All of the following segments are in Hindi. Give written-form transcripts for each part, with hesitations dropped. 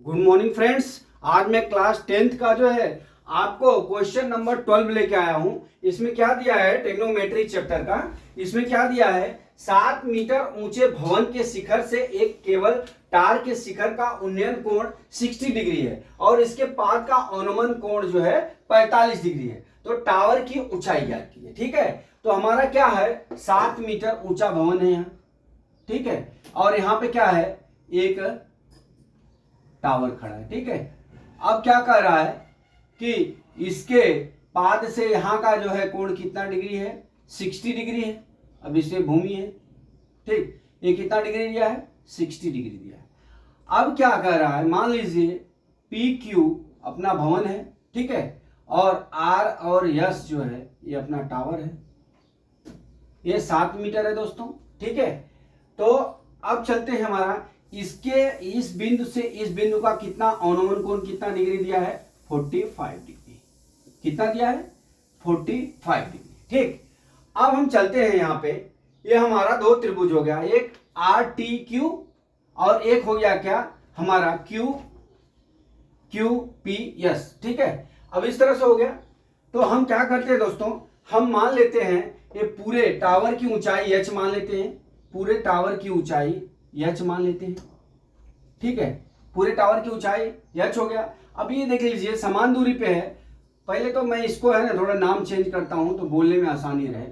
Good morning friends. आज मैं क्लास 10th का जो है आपको क्वेश्चन नंबर 12 लेके आया हूं। इसमें क्या दिया है, ट्रिग्नोमेट्री चैप्टर का। इसमें क्या दिया है, 7 मीटर ऊंचे भवन के शिखर से एक केवल टार के शिखर का उन्नयन कोण 60 डिग्री है और इसके पाद का अनुमान कोण जो है 45 डिग्री है। तो टावर की ऊंचाई ज्ञात की है। ठीक है, तो हमारा क्या है, 7 मीटर ऊंचा भवन है यहाँ। ठीक है, और यहाँ पे क्या है, एक टावर खड़ा है। ठीक है, अब क्या कर रहा है कि इसके पाद से यहां का जो है कोण कितना डिग्री है, 60 डिग्री है। अब इससे भूमि है, ठीक, ये कितना डिग्री दिया है, 60 डिग्री दिया है। अब क्या कर रहा है, मान लीजिए पी क्यू अपना भवन है, ठीक है, और आर और यस जो है ये अपना टावर है। ये 7 मीटर है दोस्तों। ठीक है, तो अब चलते हैं, हमारा इसके इस बिंदु से इस बिंदु का कितना अनुमान कोण कितना डिग्री दिया है, 45 डिग्री। कितना दिया है, 45 डिग्री। ठीक, अब हम चलते हैं यहाँ पे, ये हमारा दो त्रिभुज हो गया, एक आर टी क्यू और एक हो गया क्या हमारा क्यू क्यू पी एस। ठीक है, अब इस तरह से हो गया। तो हम क्या करते हैं दोस्तों, हम मान लेते हैं ये पूरे टावर की ऊंचाई h मान लेते हैं, पूरे टावर की ऊंचाई h मान लेते हैं। ठीक है, पूरे टावर की ऊंचाई h हो गया। अब ये देख लीजिए समान दूरी पे है। पहले तो मैं इसको है ना थोड़ा नाम चेंज करता हूं तो बोलने में आसानी रहे।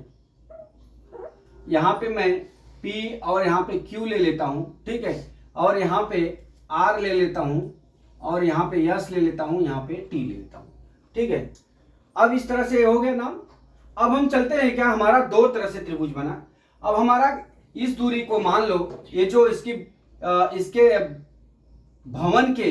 यहां पे मैं P और यहां पे Q ले लेता हूं, ठीक है, और यहां पे R ले लेता हूं और यहां पे S ले लेता हूं, यहां पे T ले लेता हूं। ठीक है, अब इस तरह से हो गया नाम। अब हम चलते हैं, क्या हमारा दो तरह से त्रिभुज बना। अब हमारा इस दूरी को मान लो, ये जो इसके भवन के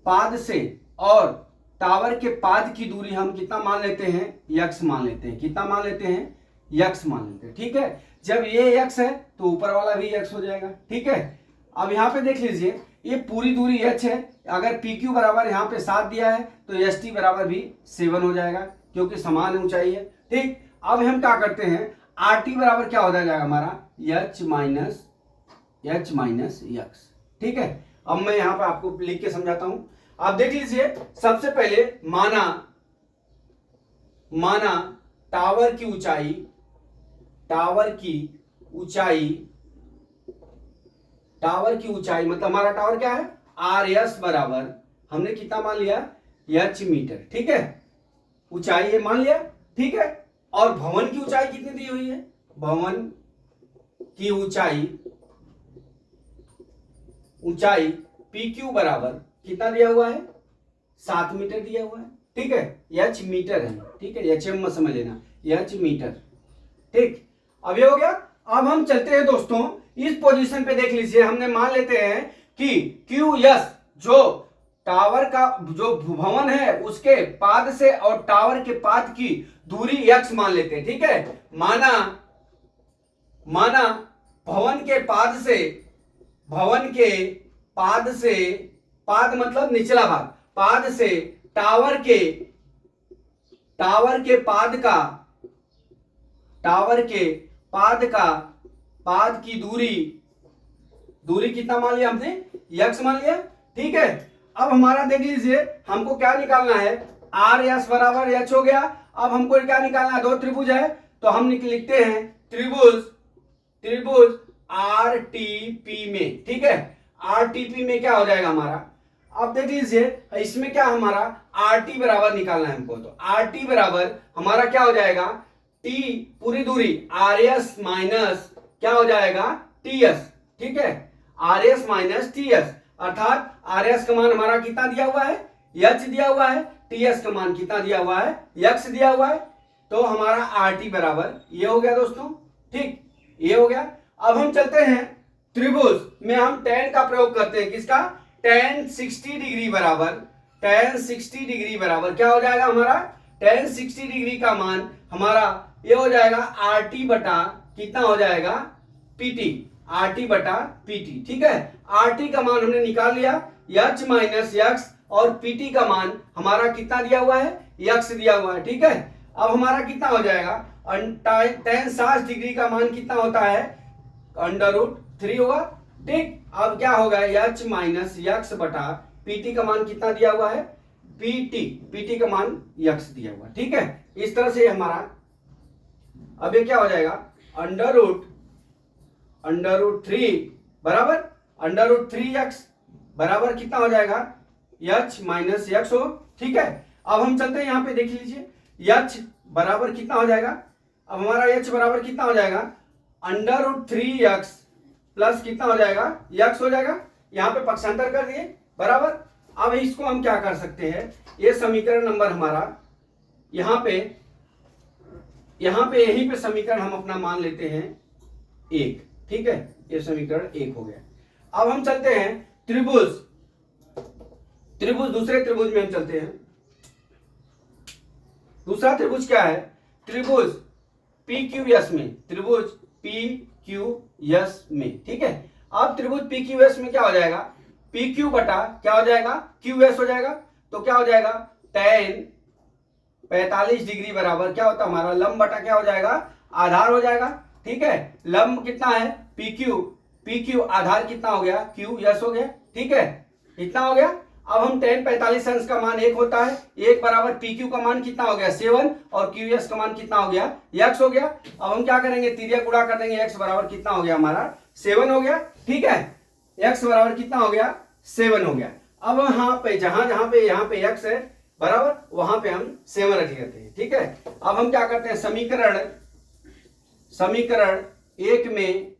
पाद से और टावर के पाद की दूरी हम कितना मान लेते हैं, यक्स मान लेते हैं। कितना मान लेते हैं, यक्स मान लेते हैं। ठीक है, जब ये यक्स है तो ऊपर वाला भी यक्स हो जाएगा। ठीक है, अब यहाँ पे देख लीजिए ये पूरी दूरी h है। अगर PQ बराबर यहाँ पे 7 दिया है तो ST बराबर भी 7 हो जाएगा क्योंकि समान ऊंचाई है। ठीक, अब हम क्या करते हैं, RT बराबर क्या हो जाएगा हमारा, h माइनस यक्स। ठीक है, अब मैं यहां पे आपको लिख के समझाता हूं। आप देख लीजिए, सबसे पहले माना टावर की ऊंचाई मतलब हमारा टावर क्या है, RS बराबर हमने कितना मान लिया, h मीटर। ठीक है, ऊंचाई ये मान लिया। ठीक है, और भवन की ऊंचाई कितनी दी हुई है, भवन की ऊंचाई PQ बराबर कितना दिया हुआ है, 7 मीटर दिया हुआ है। ठीक है, h मीटर है। ठीक है, HM मत समझ लेना, h मीटर। ठीक, अब ये हो गया। अब हम चलते हैं दोस्तों, इस पोजीशन पे देख लीजिए, हमने मान लेते हैं कि QS जो टावर का जो भवन है उसके पाद से और टावर के पाद की दूरी x मान लेते हैं। ठीक है, माना भवन के पाद मतलब निचला भाग, पाद से टावर के पाद की दूरी कितना मान लिया हमने, x मान लिया। ठीक है, अब हमारा देख लीजिए हमको क्या निकालना है, RS बराबर h हो गया। अब हमको क्या निकालना है, दो त्रिभुज है तो हम लिखते हैं त्रिभुज RTP में। ठीक है, RTP में क्या हो जाएगा हमारा, अब देख लीजिए इसमें क्या हमारा RT बराबर निकालना है हमको, तो RT बराबर हमारा क्या हो जाएगा, T पूरी दूरी RS माइनस क्या हो जाएगा, TS। ठीक है, RS माइनस TS, अर्थात RS का मान हमारा कितना दिया हुआ है, h दिया हुआ है, TS का मान कितना दिया हुआ है, x दिया हुआ है। तो हमारा RT बराबर ये हो गया दोस्तों। ठीक, ये हो गया। अब हम चलते हैं त्रिभुज में, हम tan का प्रयोग करते हैं, किसका, tan 60 डिग्री बराबर क्या हो जाएगा हमारा, tan 60 डिग्री का मान हमारा ये हो जाएगा RT बटा कितना हो जाएगा, PT, RT बटा PT। ठीक है, RT का मान हमने निकाल लिया, h माइनस यक्स, और PT का मान हमारा कितना दिया हुआ है, यक्स दिया हुआ है। ठीक है, अब हमारा कितना हो जाएगा, tan 60 डिग्री का मान कितना होता है, √3 होगा। ठीक, अब क्या होगा, h माइनस यक्स बटा पीटी का मान कितना दिया हुआ है, पीटी का मान यक्स दिया हुआ, ठीक है। इस तरह से हमारा अब ये क्या हो जाएगा, अंडर रूट 3 बराबर अंडर रूट 3x बराबर कितना हो जाएगा, h माइनस यक्स हो, ठीक है। अब हम चलते हैं यहां पे, देख लीजिए h बराबर कितना हो जाएगा, अब हमारा h बराबर कितना हो जाएगा, अंडर रूट 3x प्लस कितना हो जाएगा, यक्स हो जाएगा। यहां पे पक्षांतर कर दिए बराबर। अब इसको हम क्या कर सकते हैं, ये समीकरण नंबर हमारा यहां पे यहीं पे समीकरण हम अपना मान लेते हैं 1, ठीक है। ये समीकरण 1 हो गया। अब हम चलते हैं त्रिभुज दूसरे त्रिभुज में हम चलते हैं। दूसरा त्रिभुज क्या है, त्रिभुज PQS में, ठीक है। अब त्रिभुज PQS में क्या हो जाएगा, PQ बटा क्या हो जाएगा, QS हो जाएगा। तो क्या हो जाएगा, tan 45 डिग्री बराबर क्या होता है हमारा, लंब बटा क्या हो जाएगा, आधार हो जाएगा, ठीक है। लंब कितना है PQ, आधार कितना हो गया, QS हो गया, ठीक है। इतना हो गया। अब हम tan 45 अंश का मान 1 होता है, 1 बराबर PQ का मान कितना हो गया 7 और QS का मान कितना हो गया, x हो गया। अब हम क्या करेंगे, तिर्यक गुणा कर देंगे, x बराबर कितना हो गया हमारा 7 हो गया, ठीक है। x बराबर कितना हो गया, 7 हो गया। अब यहाँ पे यहाँ पे x है बराबर, वहां पे हम 7 रख लेते हैं, ठीक है। अब हम क्या करते हैं, समीकरण 1 में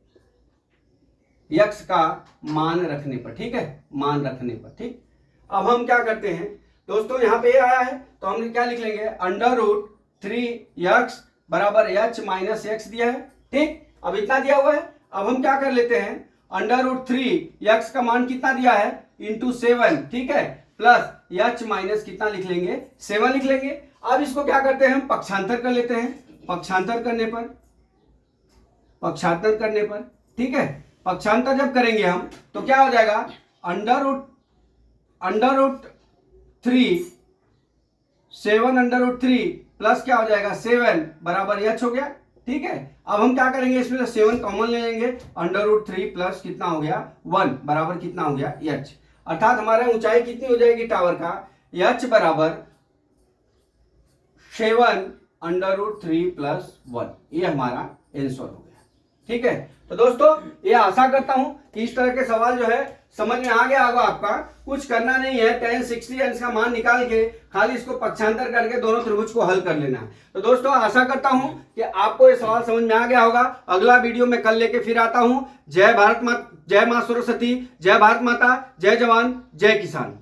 x का मान रखने पर, ठीक है, मान रखने पर, ठीक। अब हम क्या करते हैं दोस्तों, यहां पे आया है तो हम क्या लिख लेंगे, अंडर रूट 3x बराबर h माइनस एक्स दिया है, ठीक। अब इतना दिया हुआ है। अब हम क्या कर लेते हैं, अंडर रूट 3x का मान कितना दिया है, इंटू 7, ठीक है, प्लस h माइनस कितना लिख लेंगे, 7 लिख लेंगे। अब इसको क्या करते हैं, हम पक्षांतर कर लेते हैं। पक्षांतर करने पर, ठीक है, पक्षांतर जब करेंगे हम तो क्या हो जाएगा, under root 3 7 under root 3 plus क्या हो जाएगा 7 बराबर h हो गया, ठीक है। अब हम क्या करेंगे, इसमें 7 कॉमन ले लेंगे, अंडर रूट 3 प्लस कितना हो गया 1 बराबर कितना हो गया h, अर्थात हमारा ऊंचाई कितनी हो जाएगी टावर का, h बराबर 7 अंडर रूट 3 प्लस 1, ये हमारा आंसर हो गया, ठीक है। तो दोस्तों ये आशा करता हूं कि इस तरह के सवाल जो है समझ में आ गया होगा आपका। कुछ करना नहीं है, tan 60 अंश का मान निकाल के खाली इसको पक्षांतर करके दोनों त्रिभुज को हल कर लेना है। तो दोस्तों आशा करता हूं कि आपको ये सवाल समझ में आ गया होगा। अगला वीडियो में कल लेके फिर आता हूं। जय भारत माता, जय मां सरस्वती, जय भारत माता, जय जवान, जय किसान।